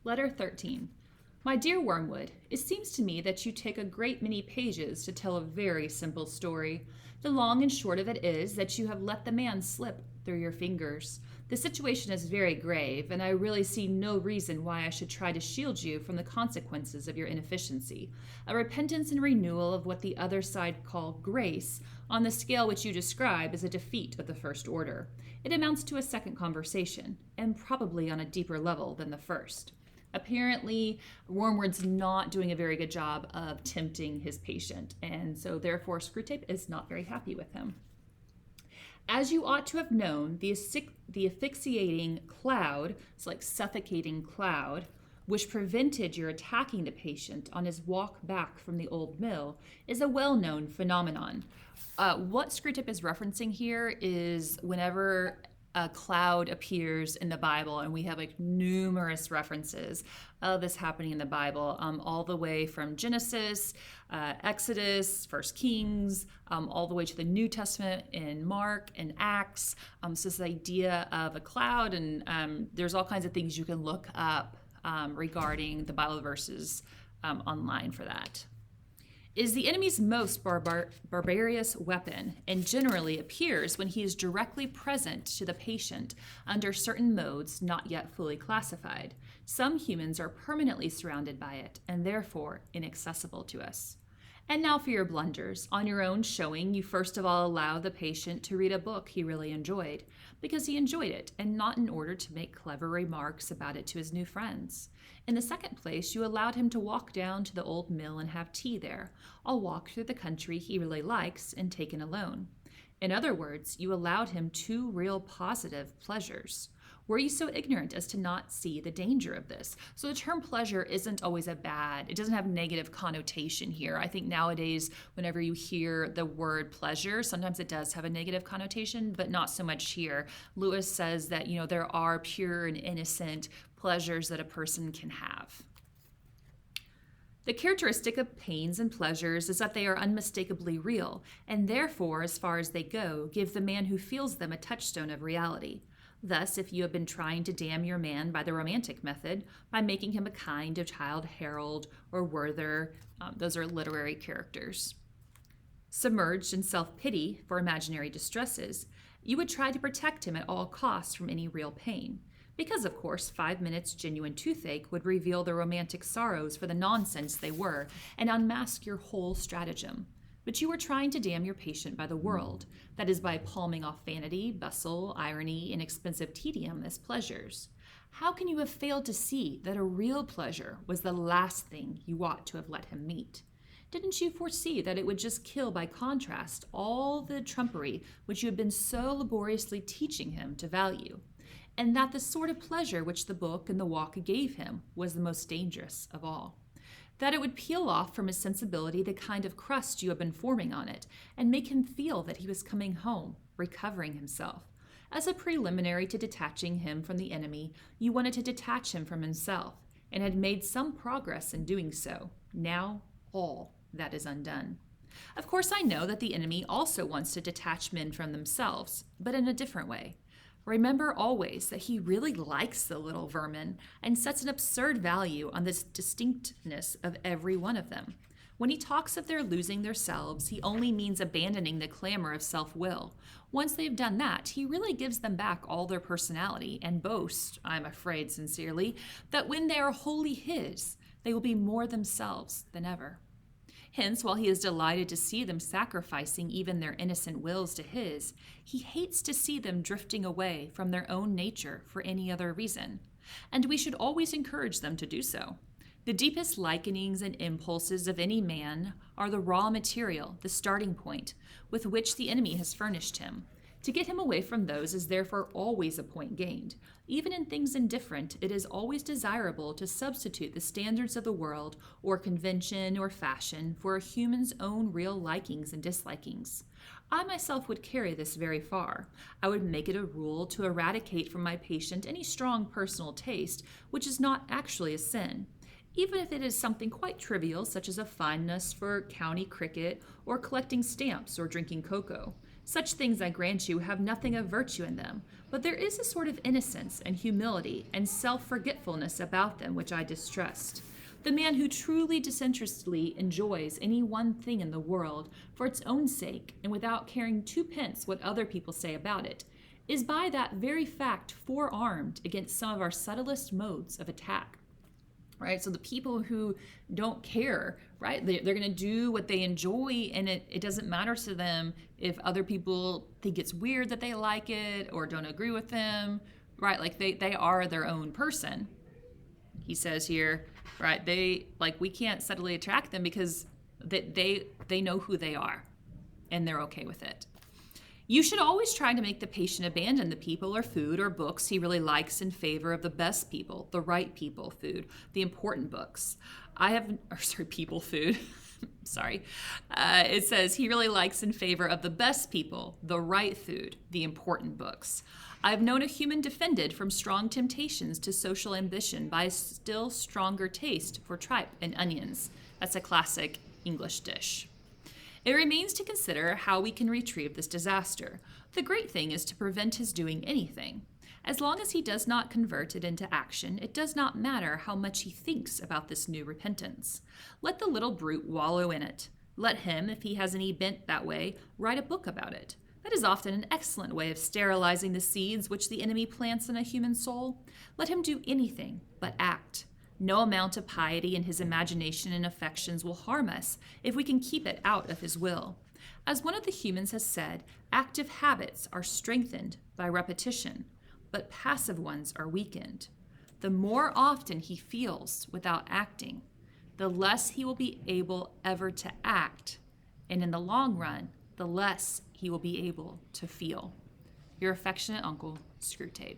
Letter 13. My dear Wormwood, it seems to me that you take a great many pages to tell a very simple story. The long and short of it is that you have let the man slip through your fingers. The situation is very grave, and I really see no reason why I should try to shield you from the consequences of your inefficiency. A repentance and renewal of what the other side call grace, on the scale which you describe, is a defeat of the first order. It amounts to a second conversation, and probably on a deeper level than the first. Apparently, Wormwood's not doing a very good job of tempting his patient, and so therefore Screwtape is not very happy with him. As you ought to have known, the asphyxiating cloud, it's like suffocating cloud, which prevented your attacking the patient on his walk back from the old mill, is a well-known phenomenon. What Screwtape is referencing here is whenever a cloud appears in the Bible, and we have like numerous references of this happening in the Bible, all the way from Genesis, Exodus, First Kings, all the way to the New Testament in Mark and Acts. So this idea of a cloud, and there's all kinds of things you can look up regarding the Bible verses online for that. Is the enemy's most barbarous weapon, and generally appears when he is directly present to the patient under certain modes not yet fully classified. Some humans are permanently surrounded by it, and therefore inaccessible to us. And now for your blunders. On your own showing, you first of all allow the patient to read a book he really enjoyed, because he enjoyed it, and not in order to make clever remarks about it to his new friends. In the second place, you allowed him to walk down to the old mill and have tea there, a walk through the country he really likes and taken alone. In other words, you allowed him two real positive pleasures. Were you so ignorant as to not see the danger of this? So the term pleasure isn't always it doesn't have negative connotation here. I think nowadays, whenever you hear the word pleasure, sometimes it does have a negative connotation, but not so much here. Lewis says that, there are pure and innocent pleasures that a person can have. The characteristic of pains and pleasures is that they are unmistakably real, and therefore, as far as they go, give the man who feels them a touchstone of reality. Thus, if you have been trying to damn your man by the romantic method, by making him a kind of Childe Harold or Werther, those are literary characters, submerged in self-pity for imaginary distresses, you would try to protect him at all costs from any real pain. Because, of course, 5 minutes genuine toothache would reveal the romantic sorrows for the nonsense they were and unmask your whole stratagem. But you were trying to damn your patient by the world, that is, by palming off vanity, bustle, irony, and expensive tedium as pleasures. How can you have failed to see that a real pleasure was the last thing you ought to have let him meet? Didn't you foresee that it would just kill by contrast all the trumpery which you had been so laboriously teaching him to value? And that the sort of pleasure which the book and the walk gave him was the most dangerous of all? That it would peel off from his sensibility the kind of crust you had been forming on it, and make him feel that he was coming home, recovering himself. As a preliminary to detaching him from the enemy, you wanted to detach him from himself, and had made some progress in doing so. Now all that is undone. Of course, I know that the enemy also wants to detach men from themselves, but in a different way. Remember always that he really likes the little vermin and sets an absurd value on the distinctness of every one of them. When he talks of their losing their selves, he only means abandoning the clamor of self-will. Once they have done that, he really gives them back all their personality and boasts, I'm afraid sincerely, that when they are wholly his, they will be more themselves than ever. Hence, while he is delighted to see them sacrificing even their innocent wills to his, he hates to see them drifting away from their own nature for any other reason. And we should always encourage them to do so. The deepest likenings and impulses of any man are the raw material, the starting point, with which the enemy has furnished him. To get him away from those is therefore always a point gained. Even in things indifferent, it is always desirable to substitute the standards of the world, or convention, or fashion, for a human's own real likings and dislikings. I myself would carry this very far. I would make it a rule to eradicate from my patient any strong personal taste which is not actually a sin, even if it is something quite trivial, such as a fondness for county cricket, or collecting stamps, or drinking cocoa. Such things, I grant you, have nothing of virtue in them, but there is a sort of innocence and humility and self-forgetfulness about them which I distrust. The man who truly disinterestedly enjoys any one thing in the world for its own sake and without caring twopence what other people say about it, is by that very fact forearmed against some of our subtlest modes of attack. Right? So the people who don't care, right? They're going to do what they enjoy, and it doesn't matter to them if other people think it's weird that they like it or don't agree with them, right? Like they are their own person. He says here, right? We can't subtly attract them because they know who they are, and they're okay with it. You should always try to make the patient abandon the people or food or books he really likes in favor of the best people, the right people, food, the important books. People, food. Sorry. It says he really likes in favor of the best people, the right food, the important books. I've known a human defended from strong temptations to social ambition by a still stronger taste for tripe and onions. That's a classic English dish. It remains to consider how we can retrieve this disaster. The great thing is to prevent his doing anything. As long as he does not convert it into action, it does not matter how much he thinks about this new repentance. Let the little brute wallow in it. Let him, if he has any bent that way, write a book about it. That is often an excellent way of sterilizing the seeds which the enemy plants in a human soul. Let him do anything but act. No amount of piety in his imagination and affections will harm us if we can keep it out of his will. As one of the humans has said, active habits are strengthened by repetition, but passive ones are weakened. The more often he feels without acting, the less he will be able ever to act, and in the long run, the less he will be able to feel. Your affectionate uncle, Screwtape.